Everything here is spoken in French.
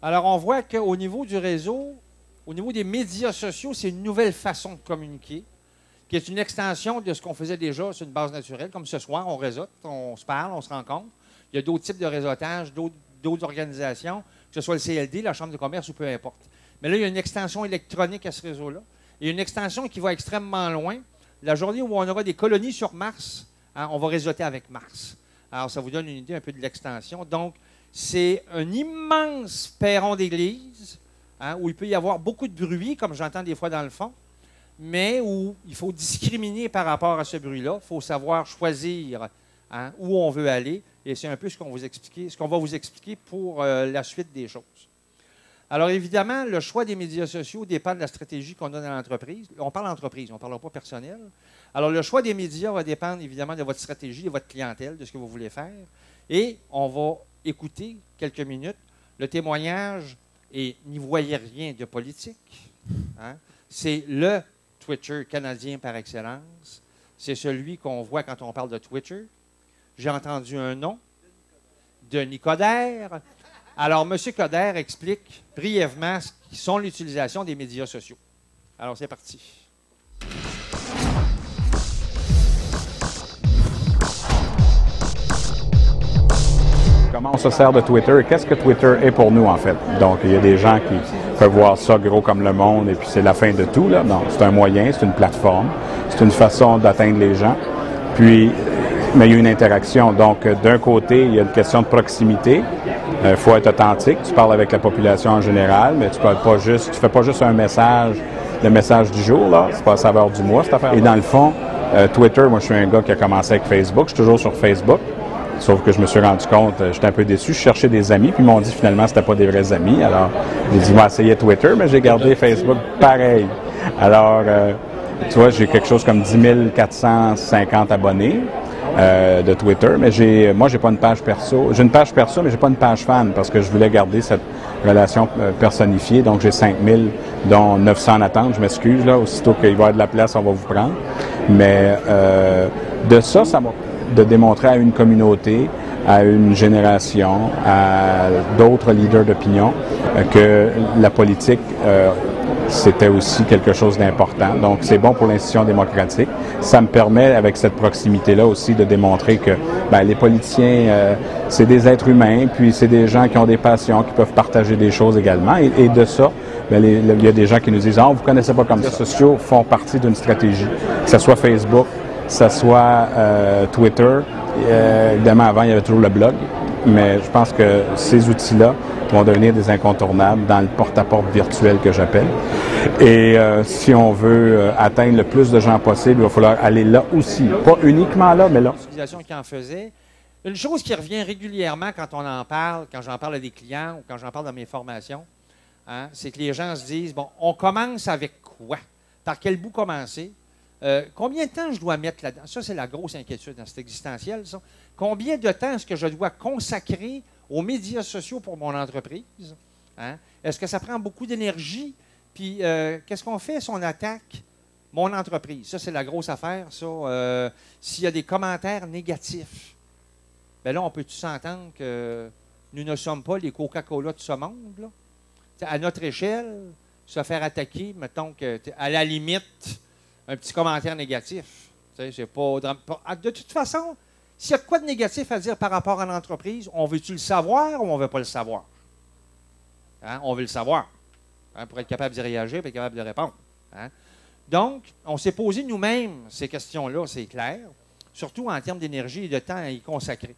Alors, on voit qu'au niveau du réseau, au niveau des médias sociaux, c'est une nouvelle façon de communiquer, qui est une extension de ce qu'on faisait déjà sur une base naturelle. Comme ce soir, on réseaute, on se parle, on se rencontre. Il y a d'autres types de réseautage, d'autres organisations, que ce soit le CLD, la Chambre de commerce ou peu importe. Mais là, il y a une extension électronique à ce réseau-là. Il y a une extension qui va extrêmement loin. La journée où on aura des colonies sur Mars, hein, on va réseauter avec Mars. Alors, ça vous donne une idée un peu de l'extension. Donc, c'est un immense perron d'église, hein, où il peut y avoir beaucoup de bruit, comme j'entends des fois dans le fond, mais où il faut discriminer par rapport à ce bruit-là. Il faut savoir choisir, hein, où on veut aller. Et c'est un peu ce qu'on va vous expliquer pour la suite des choses. Alors, évidemment, le choix des médias sociaux dépend de la stratégie qu'on a dans l'entreprise. On parle d'entreprise, on ne parlera pas personnel. Alors, le choix des médias va dépendre évidemment de votre stratégie, de votre clientèle, de ce que vous voulez faire. Et on va écouter quelques minutes le témoignage, et n'y voyez rien de politique. Hein? C'est le Twitter canadien par excellence. C'est celui qu'on voit quand on parle de Twitter. J'ai entendu un nom, Denis Coderre. Alors, M. Coderre explique brièvement ce qui sont l'utilisation des médias sociaux. Alors, c'est parti. Comment on se sert de Twitter et qu'est-ce que Twitter est pour nous, en fait? Donc, il y a des gens qui peuvent voir ça gros comme le monde et puis c'est la fin de tout, là. Non, c'est un moyen, c'est une plateforme, c'est une façon d'atteindre les gens. Puis, mais il y a une interaction. Donc, d'un côté, il y a une question de proximité. Il faut être authentique. Tu parles avec la population en général, mais tu fais pas juste un message, le message du jour, là. C'est pas la saveur du mois, cette affaire. Et dans le fond, Twitter, moi, je suis un gars qui a commencé avec Facebook. Je suis toujours sur Facebook. Sauf que je me suis rendu compte, j'étais un peu déçu. Je cherchais des amis, puis ils m'ont dit finalement c'était pas des vrais amis. Alors, j'ai dit, moi, essayer Twitter, mais j'ai gardé Facebook pareil. Alors, tu vois, j'ai quelque chose comme 10 450 abonnés de Twitter, mais moi, j'ai pas une page perso. J'ai une page perso, mais j'ai pas une page fan parce que je voulais garder cette relation personnifiée. Donc, j'ai 5000, dont 900 en attente. Je m'excuse, là. Aussitôt qu'il va y avoir de la place, on va vous prendre. Mais de ça m'a de démontrer à une communauté, à une génération, à d'autres leaders d'opinion que la politique, c'était aussi quelque chose d'important. Donc, c'est bon pour l'institution démocratique. Ça me permet, avec cette proximité-là aussi, de démontrer que les politiciens, c'est des êtres humains, puis c'est des gens qui ont des passions, qui peuvent partager des choses également. Et de ça, il y a des gens qui nous disent « Ah, vous ne connaissez pas comme ça ». Les réseaux sociaux font partie d'une stratégie, que ce soit Facebook, que ce soit Twitter. Évidemment, avant, il y avait toujours le blog, mais je pense que ces outils-là vont devenir des incontournables dans le porte-à-porte virtuel que j'appelle. Et si on veut atteindre le plus de gens possible, il va falloir aller là aussi. Pas uniquement là, mais là. L'utilisation qui en faisait. Une chose qui revient régulièrement quand on en parle, quand j'en parle à des clients ou quand j'en parle dans mes formations, hein, c'est que les gens se disent, bon, on commence avec quoi? Par quel bout commencer? Combien de temps je dois mettre là-dedans? Ça, c'est la grosse inquiétude dans cet existentiel. Ça. Combien de temps est-ce que je dois consacrer aux médias sociaux pour mon entreprise? Hein? Est-ce que ça prend beaucoup d'énergie? Puis, qu'est-ce qu'on fait si on attaque mon entreprise? Ça, c'est la grosse affaire. Ça, s'il y a des commentaires négatifs, bien là, on peut-tu s'entendre que nous ne sommes pas les Coca-Cola de ce monde? Là? À notre échelle, se faire attaquer, mettons qu'à la limite, un petit commentaire négatif. C'est pas de toute façon, s'il y a quoi de négatif à dire par rapport à l'entreprise, on veut-tu le savoir ou on ne veut pas le savoir? Hein? On veut le savoir. Hein? Pour être capable d'y réagir et être capable de répondre. Hein? Donc, on s'est posé nous-mêmes ces questions-là, c'est clair, surtout en termes d'énergie et de temps à y consacrer.